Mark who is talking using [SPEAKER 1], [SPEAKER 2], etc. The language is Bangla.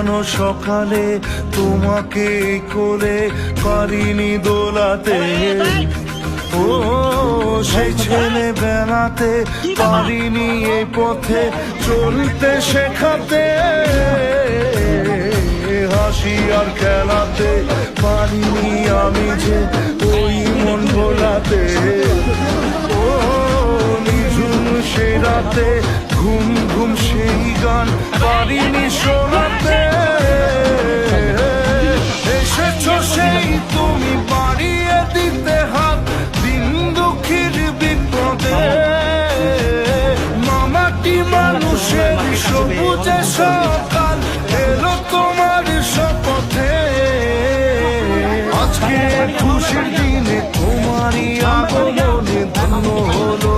[SPEAKER 1] সাজানো সকালে তোমাকে কোলে পারিনি দোলাতে, ও সেই ছেলে বেলাতে পারিনি এই পথে চলতে শেখাতে, হাসি আর খেলাতে পারিনি আমি যে ওই মন ভোলাতে, ও নিঝুম সে রাতে ঘুম ঘুম সেই গান পারিনি শোনাতে, এসেছো সেই তুমি বাড়িয়ে দিতে হাত দিন দুঃখীর বিপদে, মামাটি মানুষের সবুজে সকাল এলো তোমার শপথে, আজকে খুশির দিনে তোমারই আগমনে ধন্য হলো।